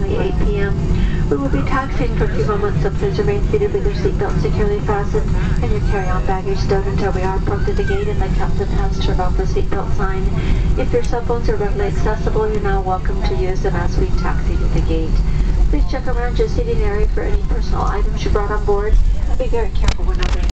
approximately 8 p.m. We will be taxiing for a few moments, so please remain seated with your seatbelt securely fastened and your carry-on baggage stowed until we are approached at the gate and the captain has turned off the seatbelt sign. If your cell phones are readily accessible, you're now welcome to use them as we taxi to the gate. Please check around your seating area for any personal items you brought on board and be very careful when opening